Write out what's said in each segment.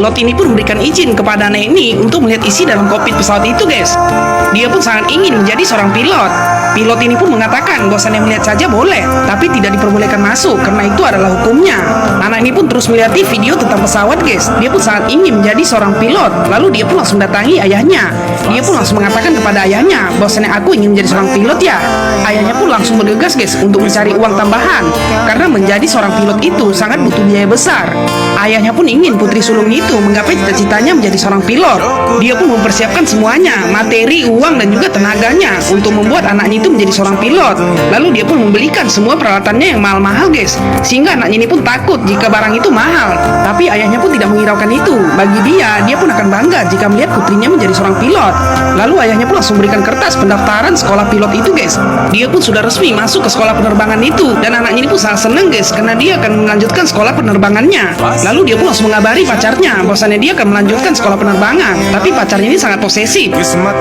Pilot ini pun memberikan izin kepada anak ini untuk melihat isi dalam kokpit pesawat itu, guys. Dia pun sangat ingin menjadi seorang pilot. Pilot ini pun mengatakan bahwasannya melihat saja boleh, tapi tidak diperbolehkan masuk karena itu adalah hukumnya. Anak ini pun terus melihat video tentang pesawat, guys. Dia pun sangat ingin menjadi seorang pilot. Lalu dia pun langsung datangi ayahnya. Dia pun langsung mengatakan kepada ayahnya bahwasannya aku ingin menjadi seorang pilot ya. Ayahnya pun langsung bergegas, guys, untuk mencari uang tambahan karena menjadi seorang pilot itu sangat butuh biaya besar. Ayahnya pun ingin putri sulung itu menggapai cita-citanya menjadi seorang pilot. Dia pun mempersiapkan semuanya, materi, uang, dan juga tenaganya untuk membuat anaknya itu menjadi seorang pilot. Lalu dia pun membelikan semua peralatannya yang mahal-mahal, guys, sehingga anaknya ini pun takut jika barang itu mahal. Tapi ayahnya pun tidak menghiraukan itu. Bagi dia pun akan bangga jika melihat putrinya menjadi seorang pilot. Lalu ayahnya pun langsung berikan kertas pendaftaran sekolah pilot itu, guys. Dia pun sudah resmi masuk ke sekolah penerbangan itu, dan anaknya ini pun sangat senang, guys, karena dia akan melanjutkan sekolah penerbangannya. Lalu dia pun langsung mengabari pacarnya bahwasannya dia akan melanjutkan sekolah penerbangan. Tapi pacarnya ini sangat posesif.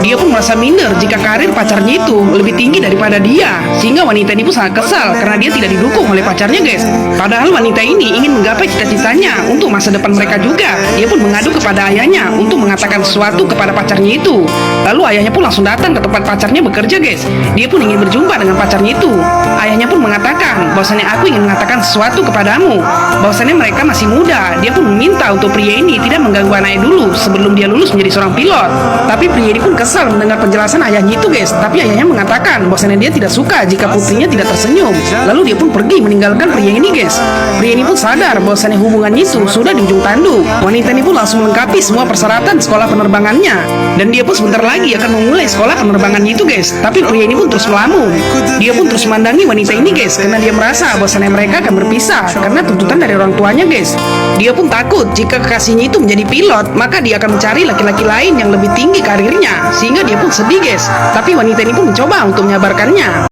Dia pun merasa minder jika karir pacarnya itu lebih tinggi daripada dia, sehingga wanita ini pun sangat kesal karena dia tidak didukung oleh pacarnya, guys. Padahal wanita ini ingin menggapai cita-citanya untuk masa depan mereka juga. Dia pun mengadu kepada ayahnya untuk mengatakan sesuatu kepada pacarnya itu. Lalu ayahnya pun langsung datang ke tempat pacarnya bekerja, guys. Dia pun ingin berjumpa dengan pacarnya itu. Ayahnya pun mengatakan bahwasannya aku ingin mengatakan sesuatu kepadamu, bahwasannya mereka masih muda. Dia pun meminta untuk pria ini tidak mengganggu anaknya dulu sebelum dia lulus menjadi seorang pilot. Tapi pria ini pun kesal mendengar penjelasan ayahnya itu, guys. Tapi ayahnya mengatakan bahwasannya dia tidak suka jika putrinya tidak tersenyum. Lalu dia pun pergi meninggalkan pria ini, guys. Pria ini pun sadar bahwasannya hubungan itu sudah di ujung tanduk. Wanita ini pun langsung melengkapi semua persyaratan sekolah penerbangannya, dan dia pun sebentar lagi akan memulai sekolah penerbangannya itu, guys. Tapi pria ini pun terus melamun. Dia pun terus memandangi wanita ini, guys, karena dia merasa bahwasannya mereka akan berpisah karena tuntutan dari orang tuanya, guys. Dia pun takut jika kekasihnya itu menjadi pilot, maka dia akan mencari laki-laki lain yang lebih tinggi karirnya, sehingga dia pun sedih, guys. Tapi wanita ini pun mencoba untuk menyabarkannya.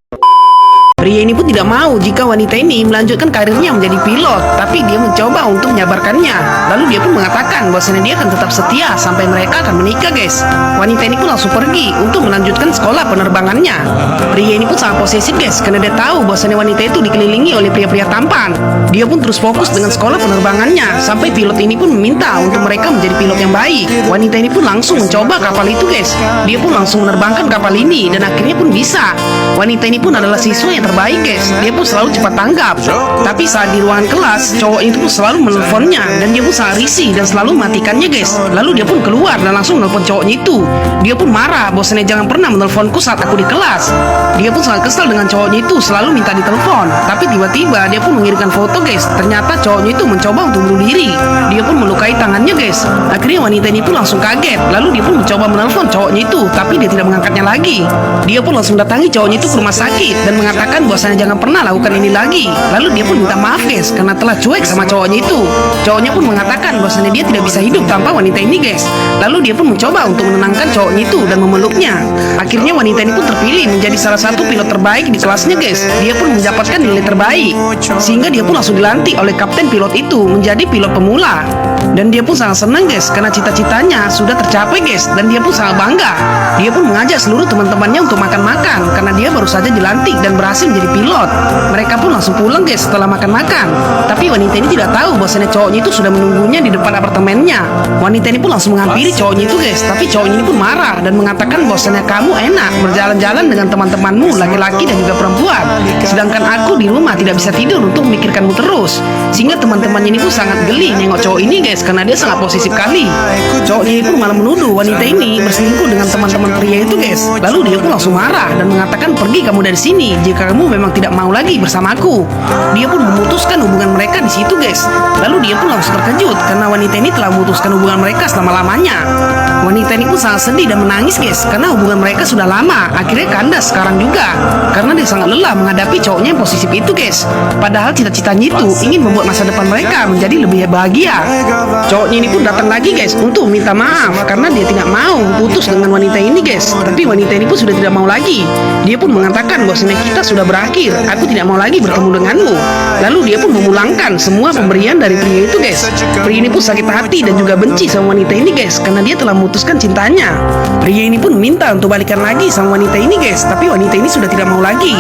Pria ini pun tidak mau jika wanita ini melanjutkan karirnya menjadi pilot, tapi dia mencoba untuk menyabarkannya. Lalu dia pun mengatakan bahwasannya dia akan tetap setia sampai mereka akan menikah, guys. Wanita ini pun langsung pergi untuk melanjutkan sekolah penerbangannya. Pria ini pun sangat posesif, guys, karena dia tahu bahwasannya wanita itu dikelilingi oleh pria-pria tampan. Dia pun terus fokus dengan sekolah penerbangannya sampai pilot ini pun meminta untuk mereka menjadi pilot yang baik. Wanita ini pun langsung mencoba kapal itu, guys. Dia pun langsung menerbangkan kapal ini dan akhirnya pun bisa. Wanita ini pun adalah siswa yang terbaik, guys. Dia pun selalu cepat tanggap. Tapi saat di ruangan kelas, cowok itu pun selalu menelponnya dan dia pun sangat risih dan selalu matikannya, guys. Lalu dia pun keluar dan langsung menelpon cowoknya itu. Dia pun marah bahwasannya jangan pernah menelponku saat aku di kelas. Dia pun sangat kesal dengan cowoknya itu selalu minta ditelepon. Tapi tiba-tiba dia pun mengirimkan foto, guys. Ternyata cowoknya itu mencoba untuk bunuh diri. Dia pun melukai tangannya, guys. Akhirnya wanita ini pun langsung kaget. Lalu dia pun mencoba menelpon cowoknya itu, tapi dia tidak mengangkatnya lagi. Dia pun langsung datangi cowoknya itu ke rumah sakit dan mengatakan bahwasannya jangan pernah lakukan ini lagi. Lalu dia pun minta maaf, guys, karena telah cuek sama cowoknya itu. Cowoknya pun mengatakan bahwasannya dia tidak bisa hidup tanpa wanita ini, guys. Lalu dia pun mencoba untuk menenangkan cowoknya itu dan memeluknya. Akhirnya wanita ini pun terpilih menjadi salah satu pilot terbaik di kelasnya, guys. Dia pun mendapatkan nilai terbaik, sehingga dia pun langsung dilantik oleh kapten pilot itu menjadi pilot pemula. Dan dia pun sangat senang, guys, karena cita-citanya sudah tercapai, guys. Dan dia pun sangat bangga. Dia pun mengajak seluruh teman-temannya untuk makan-makan karena dia baru saja dilantik dan berhasil menjadi pilot. Mereka pun langsung pulang, guys, setelah makan-makan. Tapi wanita ini tidak tahu bahwasannya cowoknya itu sudah menunggunya di depan apartemennya. Wanita ini pun langsung menghampiri cowoknya itu, guys. Tapi cowoknya ini pun marah dan mengatakan bahwasannya kamu enak berjalan-jalan dengan teman-temanmu laki-laki dan juga perempuan, sedangkan aku di rumah tidak bisa tidur untuk memikirkanmu terus. Sehingga teman-temannya ini pun sangat geli nengok cowok ini, guys, karena dia sangat posesif kali. Cowoknya ini pun malah menuduh wanita ini berselingkuh dengan teman-teman pria itu, guys. Lalu dia pun langsung marah dan mengatakan pergi kamu dari sini jika kamu memang tidak mau lagi bersamaku. Dia pun memutuskan hubungan mereka di situ, guys. Lalu dia pun langsung terkejut karena wanita ini telah memutuskan hubungan mereka selama-lamanya. Wanita ini pun sangat sedih dan menangis, guys, karena hubungan mereka sudah lama. Akhirnya kandas sekarang juga karena dia sangat lelah menghadapi cowoknya yang posesif itu, guys. Padahal cita-citanya itu ingin membuat masa depan mereka menjadi lebih bahagia. Cowoknya ini pun datang lagi, guys, untuk minta maaf karena dia tidak mau putus dengan wanita ini, guys. Tapi wanita ini pun sudah tidak mau lagi. Dia pun mengatakan bahwasanya kita sudah berakhir. Aku tidak mau lagi bertemu denganmu. Lalu dia pun memulangkan semua pemberian dari pria itu, guys. Pria ini pun sakit hati dan juga benci sama wanita ini, guys, karena dia telah memutuskan cintanya. Pria ini pun minta untuk balikan lagi sama wanita ini, guys. Tapi wanita ini sudah tidak mau lagi.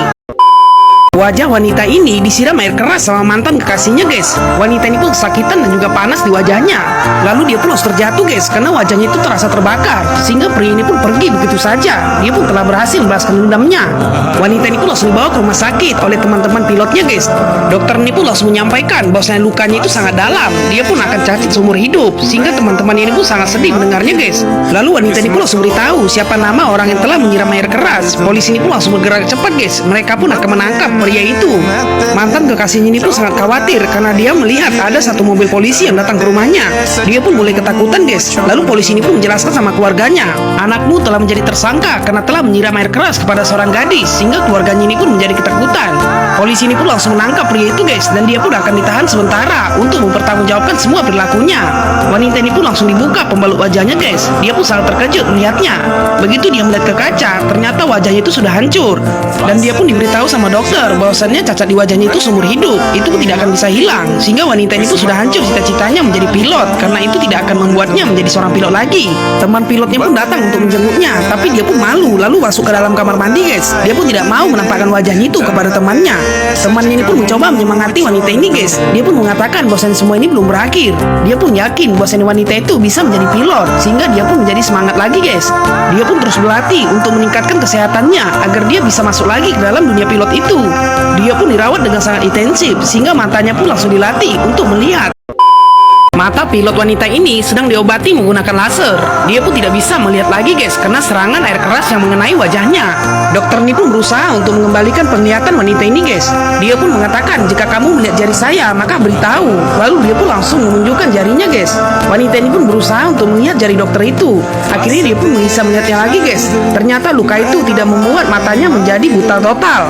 Wajah wanita ini disiram air keras sama mantan kekasihnya, guys. Wanita ini pun kesakitan dan juga panas di wajahnya. Lalu dia pun langsung terjatuh, guys, karena wajahnya itu terasa terbakar. Sehingga pria ini pun pergi begitu saja. Dia pun telah berhasil membalaskan dendamnya. Wanita ini pun langsung dibawa ke rumah sakit oleh teman-teman pilotnya, guys. Dokter ini pun langsung menyampaikan bahwasanya lukanya itu sangat dalam. Dia pun akan cacat seumur hidup. Sehingga teman-teman ini pun sangat sedih mendengarnya, guys. Lalu wanita ini pun langsung beritahu siapa nama orang yang telah menyiram air keras. Polisi ini pun langsung bergerak cepat, guys. Mereka pun akan menangkap pria itu. Mantan kekasihnya ini pun sangat khawatir karena dia melihat ada satu mobil polisi yang datang ke rumahnya. Dia pun mulai ketakutan, guys. Lalu polisi ini pun menjelaskan sama keluarganya, anakmu telah menjadi tersangka karena telah menyiram air keras kepada seorang gadis, sehingga keluarganya ini pun menjadi ketakutan. Polisi ini pun langsung menangkap pria itu, guys, dan dia pun akan ditahan sementara untuk mempertanggungjawabkan semua perilakunya. Wanita ini pun langsung dibuka pembalut wajahnya, guys. Dia pun sangat terkejut melihatnya. Begitu dia melihat ke kaca, ternyata wajahnya itu sudah hancur. Dan dia pun diberitahu sama dokter bahwasannya cacat di wajahnya itu seumur hidup, itu pun tidak akan bisa hilang. Sehingga wanita ini pun sudah hancur cita-citanya menjadi pilot, karena itu tidak akan membuatnya menjadi seorang pilot lagi. Teman pilotnya pun datang untuk menjenguknya, tapi dia pun malu lalu masuk ke dalam kamar mandi, guys. Dia pun tidak mau menampakkan wajahnya itu kepada temannya. Temannya ini pun mencoba menyemangati wanita ini, guys. Dia pun mengatakan bahwasannya semua ini belum berakhir. Dia pun yakin bahwasannya wanita itu bisa menjadi pilot, sehingga dia pun menjadi semangat lagi, guys. Dia pun terus berlatih untuk meningkatkan kesehatannya agar dia bisa masuk lagi ke dalam dunia pilot itu. Dia pun dirawat dengan sangat intensif, sehingga matanya pun langsung dilatih untuk melihat. Mata pilot wanita ini sedang diobati menggunakan laser. Dia pun tidak bisa melihat lagi, guys, karena serangan air keras yang mengenai wajahnya. Dokter ini pun berusaha untuk mengembalikan penglihatan wanita ini, guys. Dia pun mengatakan, jika kamu melihat jari saya, maka beritahu. Lalu dia pun langsung menunjukkan jarinya, guys. Wanita ini pun berusaha untuk melihat jari dokter itu. Akhirnya dia pun bisa melihatnya lagi, guys. Ternyata luka itu tidak membuat matanya menjadi buta total.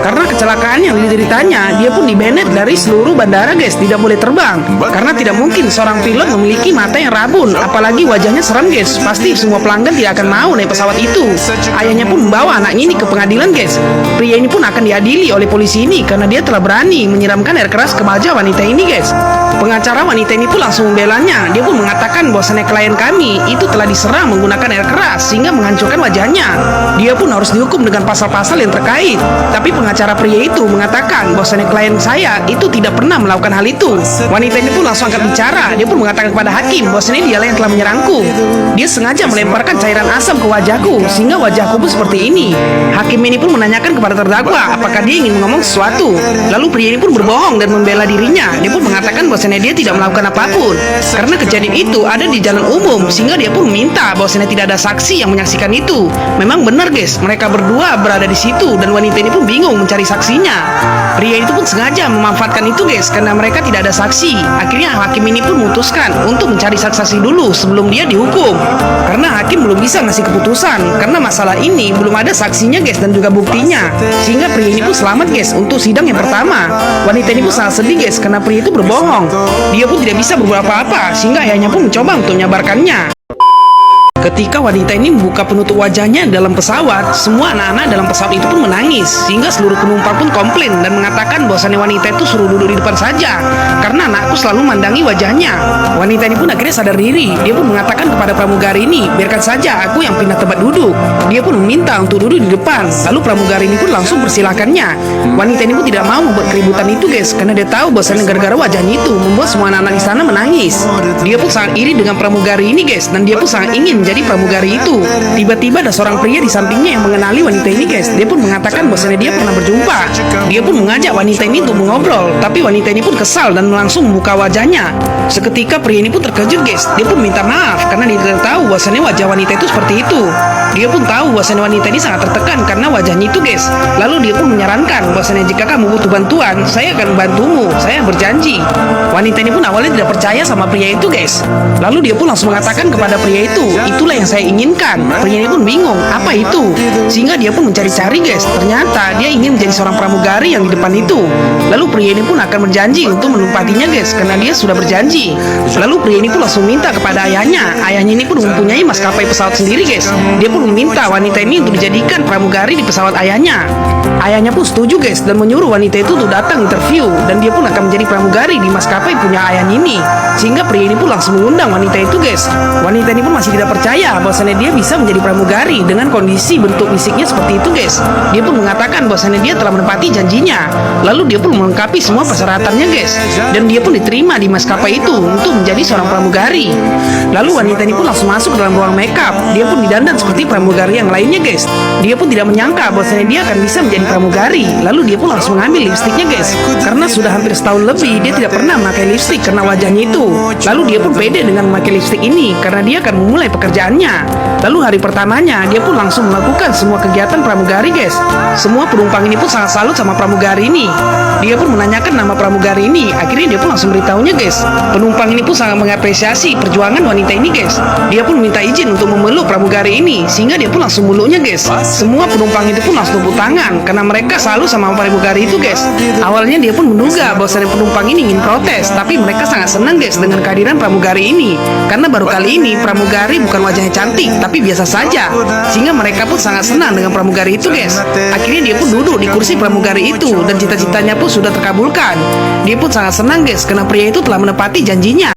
Karena kecelakaan yang dideritanya, dia pun dibanet dari seluruh bandara, guys. Tidak boleh terbang. Karena tidak mungkin seorang pilot memiliki mata yang rabun, apalagi wajahnya seram, guys. Pasti semua pelanggan tidak akan mau naik pesawat itu. Ayahnya pun membawa anaknya ini ke pengadilan, guys. Pria ini pun akan diadili oleh polisi ini karena dia telah berani menyiramkan air keras ke wajah wanita ini, guys. Pengacara wanita ini pun langsung membelanya. Dia pun mengatakan bahwasannya klien kami itu telah diserang menggunakan air keras sehingga menghancurkan wajahnya. Dia pun harus dihukum dengan pasal-pasal yang terkait. Tapi pengacara pria itu mengatakan bahwasannya klien saya itu tidak pernah melakukan hal itu. Wanita ini pun langsung angkat bicara. Dia pun mengatakan kepada hakim bahwasannya dialah yang telah menyerangku. Dia sengaja melemparkan cairan asam ke wajahku sehingga wajahku pun seperti ini. Hakim ini pun menanyakan kepada terdakwa apakah dia ingin ngomong sesuatu. Lalu pria ini pun berbohong dan membela dirinya. Dia pun mengatakan bahwasannya dia tidak melakukan apapun karena kejadian itu ada di jalan umum, sehingga dia pun meminta bahwasannya tidak ada saksi yang menyaksikan itu. Memang benar, guys, mereka berdua berada di situ dan wanita ini pun bingung mencari saksinya. Pria itu pun sengaja memanfaatkan itu, guys, karena mereka tidak ada saksi. Akhirnya hakim ini pun memutuskan untuk mencari saksi dulu sebelum dia dihukum. Karena hakim belum bisa ngasih keputusan karena masalah ini belum ada saksinya, guys, dan juga buktinya. Sehingga pria ini pun selamat, guys, untuk sidang yang pertama. Wanita ini pun sangat sedih, guys, karena pria itu berbohong. Dia pun tidak bisa berbuat apa-apa sehingga ayahnya pun mencoba untuk menyabarkannya. Ketika wanita ini membuka penutup wajahnya dalam pesawat, semua anak-anak dalam pesawat itu pun menangis, sehingga seluruh penumpang pun komplain dan mengatakan bahwasannya wanita itu suruh duduk di depan saja, karena anakku selalu mandangi wajahnya. Wanita ini pun akhirnya sadar diri. Dia pun mengatakan kepada pramugari ini, biarkan saja aku yang pindah tempat duduk. Dia pun meminta untuk duduk di depan. Lalu pramugari ini pun langsung persilahkannya. Wanita ini pun tidak mau membuat keributan itu, guys, karena dia tahu bahwasannya gara-gara wajahnya itu membuat semua anak-anak di sana menangis. Dia pun sangat iri dengan pramugari ini, guys, dan dia pun sangat ingin jadi pramugari itu. Tiba-tiba ada seorang pria di sampingnya yang mengenali wanita ini, guys. Dia pun mengatakan bahwasanya dia pernah berjumpa. Dia pun mengajak wanita ini untuk mengobrol, tapi wanita ini pun kesal dan langsung membuka wajahnya. Seketika pria ini pun terkejut, guys. Dia pun minta maaf karena dia tidak tahu bahwasanya wajah wanita itu seperti itu. Dia pun tahu bahwasanya wanita ini sangat tertekan karena wajahnya itu, guys. Lalu dia pun menyarankan bahwasanya jika kamu butuh bantuan, saya akan membantumu. Saya berjanji. Wanita ini pun awalnya tidak percaya sama pria itu, guys. Lalu dia pun langsung mengatakan kepada pria itu, itulah yang saya inginkan. Pria ini pun bingung, apa itu? Sehingga dia pun mencari-cari, guys. Ternyata dia ingin menjadi seorang pramugari yang di depan itu. Lalu pria ini pun akan berjanji untuk menempatinya, guys, karena dia sudah berjanji. Lalu pria ini pun langsung minta kepada ayahnya. Ayahnya ini pun mempunyai maskapai pesawat sendiri, guys. Dia pun pun meminta wanita ini untuk dijadikan pramugari di pesawat ayahnya. Ayahnya pun setuju guys dan menyuruh wanita itu untuk datang interview dan dia pun akan menjadi pramugari di maskapai punya ayahnya ini. Sehingga pria ini pun langsung mengundang wanita itu guys. Wanita ini pun masih tidak percaya bahwasannya dia bisa menjadi pramugari dengan kondisi bentuk fisiknya seperti itu guys. Dia pun mengatakan bahwasannya dia telah menepati janjinya. Lalu dia pun melengkapi semua persyaratannya guys. Dan dia pun diterima di maskapai itu untuk menjadi seorang pramugari. Lalu wanita ini pun langsung masuk dalam ruang makeup. Dia pun didandan seperti pramugari yang lainnya guys. Dia pun tidak menyangka bahwasannya dia akan bisa menjadi pramugari. Lalu dia pun langsung mengambil lipstiknya guys. Karena sudah hampir setahun lebih dia tidak pernah memakai lipstik karena wajahnya itu. Lalu dia pun pede dengan memakai lipstik ini karena dia akan memulai pekerjaannya. Lalu hari pertamanya dia pun langsung melakukan semua kegiatan pramugari guys. Semua penumpang ini pun sangat salut sama pramugari ini. Dia pun menanyakan nama pramugari ini. Akhirnya dia pun langsung beritahunya guys. Penumpang ini pun sangat mengapresiasi perjuangan wanita ini guys. Dia pun minta izin untuk memeluk pramugari ini sehingga dia pun langsung meluknya guys. Semua penumpang itu pun langsung tepuk tangan karena mereka salut sama pramugari itu guys. Awalnya dia pun menduga bahwa penumpang ini ingin protes, tapi mereka sangat senang guys dengan kehadiran pramugari ini karena baru kali ini pramugari bukan wajahnya cantik tapi biasa saja, sehingga mereka pun sangat senang dengan pramugari itu guys. Akhirnya dia pun duduk di kursi pramugari itu dan cita-citanya pun sudah terkabulkan. Dia pun sangat senang guys karena pria itu telah menepati janjinya.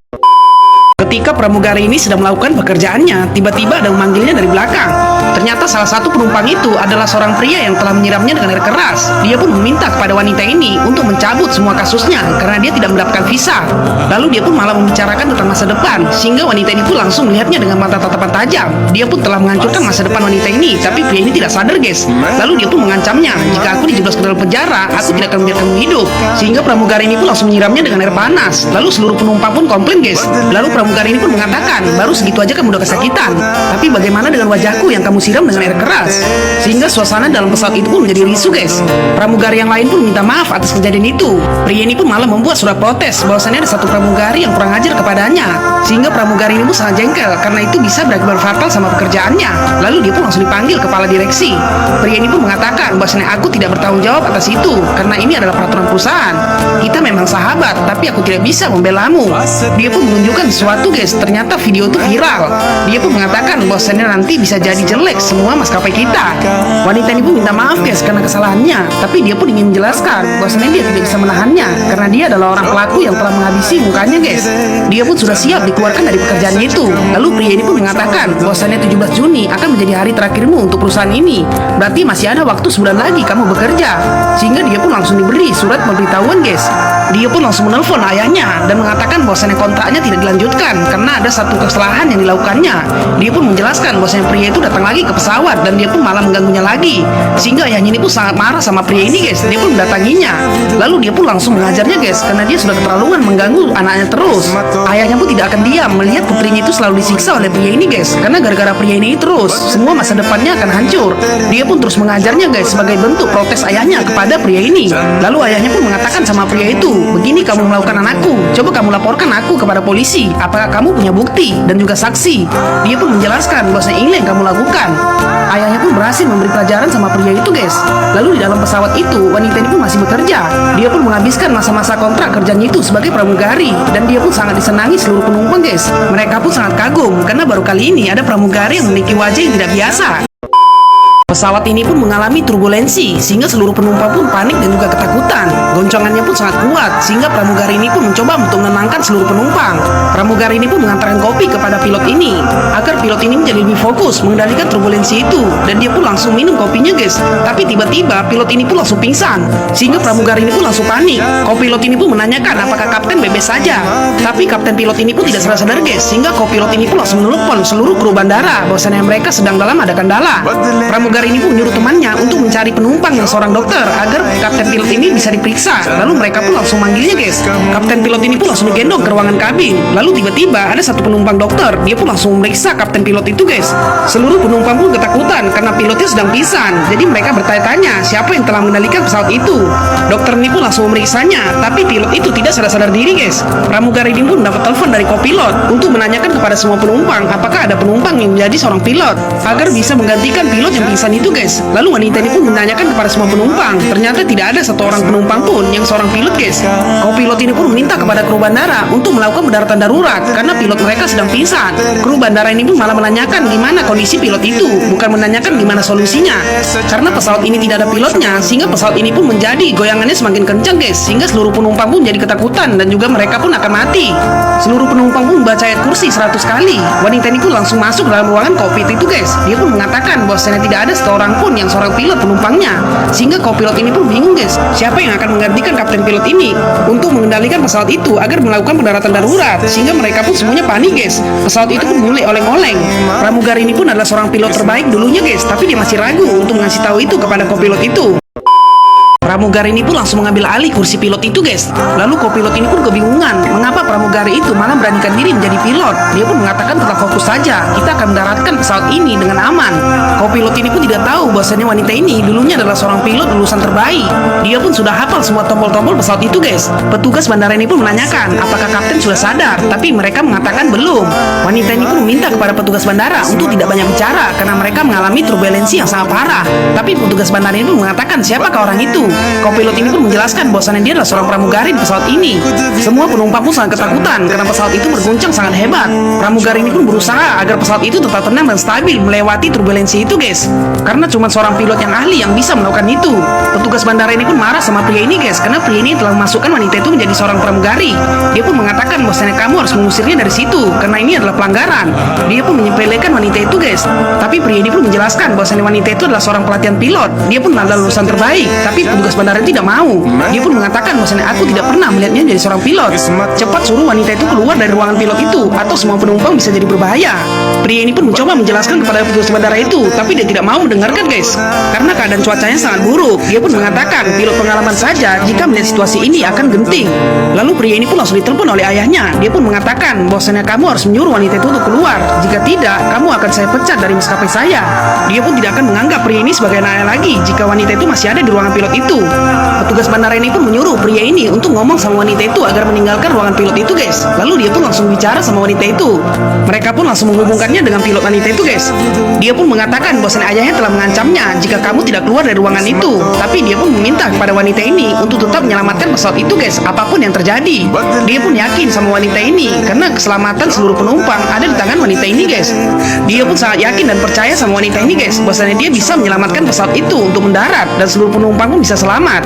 Ketika pramugari ini sedang melakukan pekerjaannya, tiba-tiba ada memanggilnya dari belakang. Ternyata salah satu penumpang itu adalah seorang pria yang telah menyiramnya dengan air keras. Dia pun meminta kepada wanita ini untuk mencabut semua kasusnya karena dia tidak mendapatkan visa. Lalu dia pun malah membicarakan tentang masa depan, sehingga wanita ini pun langsung melihatnya dengan mata tatapan tajam. Dia pun telah menghancurkan masa depan wanita ini, tapi pria ini tidak sadar guys. Lalu dia pun mengancamnya, jika aku dijeblos ke dalam penjara, aku tidak akan membiarkanmu hidup. Sehingga pramugari ini pun langsung menyiramnya dengan air panas. Lalu seluruh penumpang pun komplain guys. Lalu pramugari ini pun mengatakan, baru segitu aja kamu udah kesakitan, tapi bagaimana dengan wajahku yang kamu siram dengan air keras? Sehingga suasana dalam pesawat itu pun menjadi risu guys. Pramugari yang lain pun minta maaf atas kejadian itu. Pria ini pun malah membuat surat protes bahwasannya ada satu pramugari yang kurang ajar kepadanya. Sehingga pramugari ini pun sangat jengkel karena itu bisa berakibat fatal sama pekerjaannya. Lalu dia pun langsung dipanggil kepala direksi. Pria ini pun mengatakan bahwasannya aku tidak bertanggung jawab atas itu karena ini adalah peraturan perusahaan. Kita memang sahabat, tapi aku tidak bisa membelamu. Dia pun menunjukkan sesuatu guys. Ternyata video itu viral. Dia pun mengatakan bahwasannya nanti bisa jadi jelek semua maskapai kita. Wanita ini pun minta maaf guys karena kesalahannya, tapi dia pun ingin menjelaskan bahwasannya dia tidak bisa menahannya karena dia adalah orang pelaku yang telah menghabisi mukanya guys. Dia pun sudah siap dikeluarkan dari pekerjaannya itu. Lalu pria ini pun mengatakan bahwasannya 17 Juni akan menjadi hari terakhirmu untuk perusahaan ini. Berarti masih ada waktu sebulan lagi kamu bekerja. Sehingga dia pun langsung diberi surat pemberitahuan guys. Dia pun langsung menelpon ayahnya dan mengatakan bahwasannya kontraknya tidak dilanjutkan karena ada satu kesalahan yang dilakukannya. Dia pun menjelaskan bahwasanya pria itu datang lagi ke pesawat dan dia pun malah mengganggunya lagi. Sehingga ayahnya ini pun sangat marah sama pria ini guys. Dia pun mendatanginya. Lalu dia pun langsung mengajarnya guys karena dia sudah keterlaluan mengganggu anaknya terus. Ayahnya pun tidak akan diam melihat putrinya itu selalu disiksa oleh pria ini guys. Karena gara-gara pria ini terus semua masa depannya akan hancur. Dia pun terus mengajarnya guys sebagai bentuk protes ayahnya kepada pria ini. Lalu ayahnya pun mengatakan sama pria itu, begini kamu melakukan anakku, coba kamu laporkan aku kepada polisi. Apakah kamu punya bukti dan juga saksi? Dia pun menjelaskan bahwa ini yang kamu lakukan. Ayahnya pun berhasil memberi pelajaran sama pria itu guys. Lalu di dalam pesawat itu wanita ini pun masih bekerja. Dia pun menghabiskan masa-masa kontrak kerjanya itu sebagai pramugari dan dia pun sangat disenangi seluruh penumpang guys. Mereka pun sangat kagum karena baru kali ini ada pramugari yang memiliki wajah yang tidak biasa. Pesawat ini pun mengalami turbulensi sehingga seluruh penumpang pun panik dan juga ketakutan. Goncangannya pun sangat kuat sehingga pramugari ini pun mencoba untuk menenangkan seluruh penumpang. Pramugari ini pun mengantarkan kopi kepada pilot ini agar pilot ini menjadi lebih fokus mengendalikan turbulensi itu dan dia pun langsung minum kopinya guys. Tapi tiba-tiba pilot ini pun langsung pingsan sehingga pramugari ini pun langsung panik. Kopilot ini pun menanyakan apakah kapten bebas saja. Tapi kapten pilot ini pun tidak sadar guys sehingga kopilot ini pun langsung menelepon seluruh kru bandara bahwasannya mereka sedang dalam ada kendala. Pramugari ini pun menyuruh temannya untuk mencari penumpang yang seorang dokter agar kapten pilot ini bisa diperiksa. Lalu mereka pun langsung manggilnya guys. Kapten pilot ini pun langsung digendong ke ruangan kabin. Lalu tiba-tiba ada satu penumpang dokter. Dia pun langsung memeriksa kapten pilot itu guys. Seluruh penumpang pun ketakutan karena pilotnya sedang pingsan. Jadi mereka bertanya-tanya siapa yang telah mengendalikan pesawat itu. Dokter ini pun langsung memeriksanya, tapi pilot itu tidak sadar diri guys. Pramugari ini pun dapat telepon dari kopilot untuk menanyakan kepada semua penumpang apakah ada penumpang yang menjadi seorang pilot agar bisa menggantikan pilot yang pingsan kawasan itu guys. Lalu wanita ini pun menanyakan kepada semua penumpang. Ternyata tidak ada satu orang penumpang pun yang seorang pilot guys. Kopilot ini pun meminta kepada kru bandara untuk melakukan pendaratan darurat karena pilot mereka sedang pingsan. Kru bandara ini pun malah menanyakan gimana kondisi pilot itu, bukan menanyakan gimana solusinya. Karena pesawat ini tidak ada pilotnya, sehingga pesawat ini pun menjadi goyangannya semakin kencang guys, sehingga seluruh penumpang pun jadi ketakutan dan juga mereka pun akan mati. Seluruh penumpang pun membaca ayat kursi 100 kali. Wanita ini pun langsung masuk dalam ruangan kokpit itu guys. Dia pun mengatakan bahwasanya tidak ada seorang pun yang seorang pilot penumpangnya, sehingga kopilot ini pun bingung guys, siapa yang akan menggantikan kapten pilot ini untuk mengendalikan pesawat itu agar melakukan pendaratan darurat, sehingga mereka pun semuanya panik guys. Pesawat itu pun mulai oleng-oleng. Pramugari ini pun adalah seorang pilot terbaik dulunya guys, tapi dia masih ragu untuk mengasih tahu itu kepada kopilot itu. Pramugari ini pun langsung mengambil alih kursi pilot itu guys. Lalu kopilot ini pun kebingungan mengapa pramugari itu malah beranikan diri menjadi pilot. Dia pun mengatakan tetap fokus saja, kita akan mendaratkan pesawat ini dengan aman. Kopilot ini pun tidak tahu bahwasanya wanita ini dulunya adalah seorang pilot lulusan terbaik. Dia pun sudah hafal semua tombol-tombol pesawat itu guys. Petugas bandara ini pun menanyakan apakah kapten sudah sadar, tapi mereka mengatakan belum. Wanita ini pun meminta kepada petugas bandara untuk tidak banyak bicara karena mereka mengalami turbulensi yang sangat parah. Tapi petugas bandara ini pun mengatakan siapakah orang itu. Kopilot ini pun menjelaskan bahwasannya dia adalah seorang pramugari di pesawat ini. Semua penumpang pun sangat ketakutan karena pesawat itu berguncang sangat hebat. Pramugari ini pun berusaha agar pesawat itu tetap tenang dan stabil melewati turbulensi itu guys. Karena cuma seorang pilot yang ahli yang bisa melakukan itu. Petugas bandara ini pun marah sama pria ini guys, karena pria ini telah memasukkan wanita itu menjadi seorang pramugari. Dia pun mengatakan bahwasannya kamu harus mengusirnya dari situ karena ini adalah pelanggaran. Dia pun menyepelekan wanita itu guys. Tapi pria ini pun menjelaskan bahwasannya wanita itu adalah seorang pelatihan pilot. Dia pun adalah lulusan terbaik. Tapi petugas bandara tidak mau. Dia pun mengatakan bahwasanya aku tidak pernah melihatnya menjadi seorang pilot. Cepat suruh wanita itu keluar dari ruangan pilot itu atau semua penumpang bisa jadi berbahaya. Pria ini pun mencoba menjelaskan kepada petugas bandara itu, tapi dia tidak mau mendengarkan guys. Karena keadaan cuacanya sangat buruk. Dia pun mengatakan pilot pengalaman saja jika melihat situasi ini akan genting. Lalu pria ini pun langsung ditelepon oleh ayahnya. Dia pun mengatakan bahwasanya kamu harus menyuruh wanita itu untuk keluar. Jika tidak, kamu akan saya pecat dari maskapai saya. Dia pun tidak akan menganggap pria ini sebagai anaknya lagi jika wanita itu masih ada di ruangan pilot itu. Petugas bandara ini pun menyuruh pria ini untuk ngomong sama wanita itu agar meninggalkan ruangan pilot itu guys. Lalu dia pun langsung bicara sama wanita itu. Mereka pun langsung menghubungkannya dengan pilot wanita itu guys. Dia pun mengatakan bahwasanya ayahnya telah mengancamnya jika kamu tidak keluar dari ruangan itu. Tapi dia pun meminta kepada wanita ini untuk tetap menyelamatkan pesawat itu guys, apapun yang terjadi. Dia pun yakin sama wanita ini karena keselamatan seluruh penumpang ada di tangan wanita ini guys. Dia pun sangat yakin dan percaya sama wanita ini guys, bahwasanya dia bisa menyelamatkan pesawat itu untuk mendarat dan seluruh penumpang pun bisa selamat.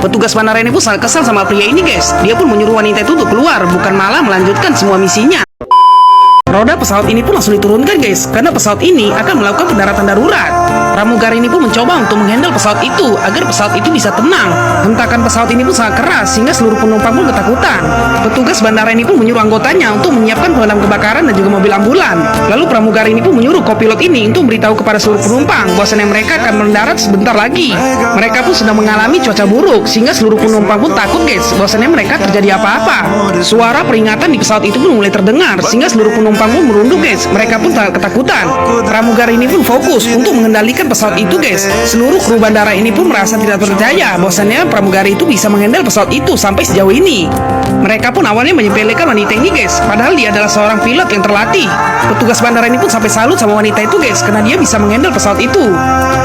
Petugas bandara ini pun sangat kesal sama pria ini guys. Dia pun menyuruh wanita itu untuk keluar, bukan malah melanjutkan semua misinya. Roda pesawat ini pun langsung diturunkan guys, karena pesawat ini akan melakukan pendaratan darurat. Pramugari ini pun mencoba untuk menghandle pesawat itu agar pesawat itu bisa tenang. Hentakan pesawat ini pun sangat keras sehingga seluruh penumpang pun ketakutan. Petugas bandara ini pun menyuruh anggotanya untuk menyiapkan pemadam kebakaran dan juga mobil ambulan. Lalu pramugari ini pun menyuruh kopilot ini untuk beritahu kepada seluruh penumpang bahwasanya mereka akan mendarat sebentar lagi. Mereka pun sedang mengalami cuaca buruk sehingga seluruh penumpang pun takut guys bahwasanya mereka terjadi apa-apa. Suara peringatan di pesawat itu pun mulai terdengar sehingga seluruh penumpang pun merunduk guys. Mereka pun sangat ketakutan. Pramugari ini pun fokus untuk mengendalikan pesawat itu guys. Seluruh kru bandara ini pun merasa tidak percaya bahwasannya pramugari itu bisa mengendal pesawat itu sampai sejauh ini. Mereka pun awalnya menyepelekan wanita ini guys, padahal dia adalah seorang pilot yang terlatih. Petugas bandara ini pun sampai salut sama wanita itu guys, karena dia bisa mengendal pesawat itu.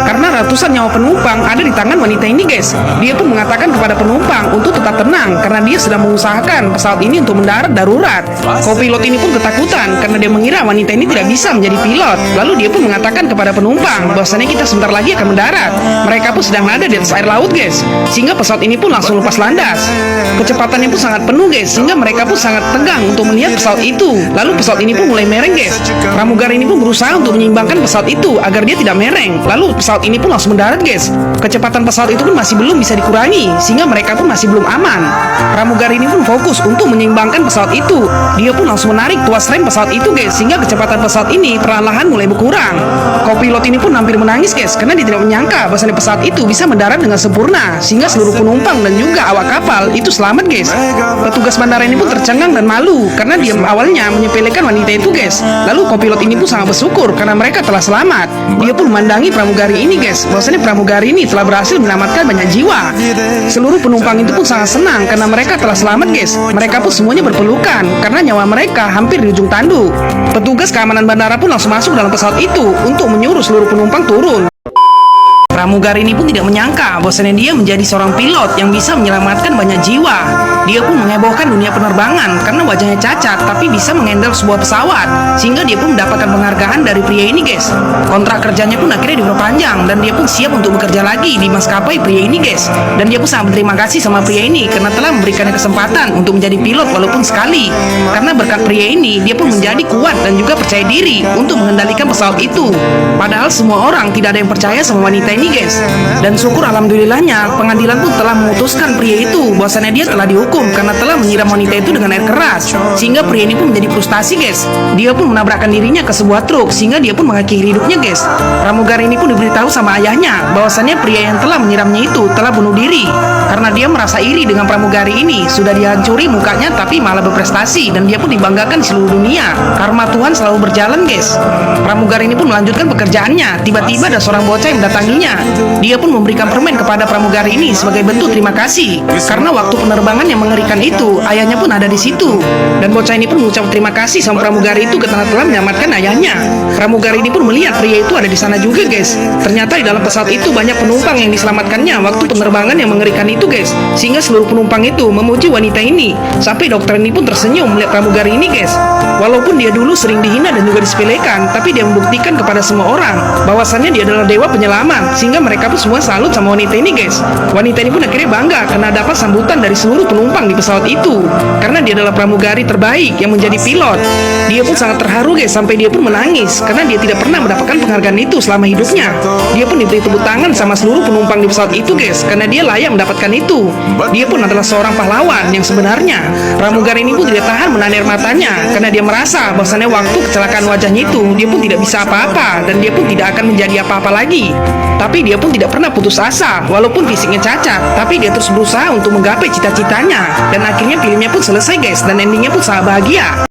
Karena ratusan nyawa penumpang ada di tangan wanita ini guys. Dia pun mengatakan kepada penumpang untuk tetap tenang karena dia sedang mengusahakan pesawat ini untuk mendarat darurat. Kopilot ini pun ketakutan karena dia mengira wanita ini tidak bisa menjadi pilot. Lalu dia pun mengatakan kepada penumpang bahwasannya kita sebentar lagi akan mendarat. Mereka pun sedang ada di atas air laut guys, sehingga pesawat ini pun langsung lepas landas. Kecepatannya pun sangat penuh guys, sehingga mereka pun sangat tegang untuk melihat pesawat itu. Lalu pesawat ini pun mulai mereng guys. Pramugari ini pun berusaha untuk menyeimbangkan pesawat itu agar dia tidak mereng. Lalu pesawat ini pun langsung mendarat guys. Kecepatan pesawat itu pun masih belum bisa dikurangi, sehingga mereka pun masih belum aman. Pramugari ini pun fokus untuk menyeimbangkan pesawat itu. Dia pun langsung menarik tuas rem pesawat itu guys, sehingga kecepatan pesawat ini perlahan-lahan mulai berkurang. Kopilot ini pun hampir menangis guys, karena dia tidak menyangka bahwasanya pesawat itu bisa mendarat dengan sempurna, sehingga seluruh penumpang dan juga awak kapal itu selamat guys. Petugas bandara ini pun tercengang dan malu karena dia awalnya menyepelekan wanita itu guys. Lalu kopilot ini pun sangat bersyukur karena mereka telah selamat. Dia pun memandangi pramugari ini guys, bahwasanya pramugari ini telah berhasil menyelamatkan banyak jiwa. Seluruh penumpang itu pun sangat senang karena mereka telah selamat guys. Mereka pun semuanya berpelukan karena nyawa mereka hampir di ujung tanduk. Petugas keamanan bandara pun langsung masuk dalam pesawat itu untuk menyuruh seluruh penumpang turun. Pramugari ini pun tidak menyangka bahwasannya dia menjadi seorang pilot yang bisa menyelamatkan banyak jiwa. Dia pun menghebohkan dunia penerbangan karena wajahnya cacat tapi bisa mengendal sebuah pesawat, sehingga dia pun mendapatkan penghargaan dari pria ini, guys. Kontrak kerjanya pun akhirnya diperpanjang dan dia pun siap untuk bekerja lagi di maskapai pria ini, guys. Dan dia pun sangat berterima kasih sama pria ini karena telah memberikannya kesempatan untuk menjadi pilot walaupun sekali. Karena berkat pria ini, dia pun menjadi kuat dan juga percaya diri untuk mengendalikan pesawat itu. Padahal semua orang tidak ada yang percaya sama wanita ini, guys. Dan syukur alhamdulillahnya, pengadilan pun telah memutuskan pria itu bahwasannya dia telah dihukum karena telah menyiram wanita itu dengan air keras, sehingga pria ini pun menjadi frustasi, guys. Dia pun menabrakkan dirinya ke sebuah truk sehingga dia pun mengakhiri hidupnya, guys. Pramugari ini pun diberitahu sama ayahnya bahwasannya pria yang telah menyiramnya itu telah bunuh diri karena dia merasa iri dengan pramugari ini. Sudah dihancuri mukanya tapi malah berprestasi dan dia pun dibanggakan di seluruh dunia. Karma Tuhan selalu berjalan, guys. Pramugari ini pun melanjutkan pekerjaannya. Tiba-tiba ada seorang bocah yang mendatanginya. Dia pun memberikan permen kepada pramugari ini sebagai bentuk terima kasih karena waktu penerbangan yang mengerikan itu ayahnya pun ada di situ. Dan bocah ini pun mengucap terima kasih sama pramugari itu karena telah menyelamatkan ayahnya. Pramugari ini pun melihat pria itu ada di sana juga, guys. Ternyata di dalam pesawat itu banyak penumpang yang diselamatkannya waktu penerbangan yang mengerikan itu, guys. Sehingga seluruh penumpang itu memuji wanita ini. Sampai dokter ini pun tersenyum melihat pramugari ini, guys. Walaupun dia dulu sering dihina dan juga disepelekan, tapi dia membuktikan kepada semua orang bahwasannya dia adalah dewa penyelamat, sehingga mereka pun semua salut sama wanita ini, guys. Wanita ini pun akhirnya bangga karena dapat sambutan dari seluruh penumpang di pesawat itu karena dia adalah pramugari terbaik yang menjadi pilot. Dia pun sangat terharu, guys, sampai dia pun menangis karena dia tidak pernah mendapatkan penghargaan itu selama hidupnya. Dia pun diberi tepuk tangan sama seluruh penumpang di pesawat itu, guys, karena dia layak mendapatkan itu. Dia pun adalah seorang pahlawan yang sebenarnya. Pramugari ini pun tidak tahan menahan air matanya karena dia merasa bahwasannya waktu kecelakaan wajahnya itu dia pun tidak bisa apa-apa dan dia pun tidak akan menjadi apa-apa lagi. Tapi dia pun tidak pernah putus asa walaupun fisiknya cacat, tapi dia terus berusaha untuk menggapai cita-citanya dan akhirnya filmnya pun selesai, guys, dan endingnya pun sangat bahagia.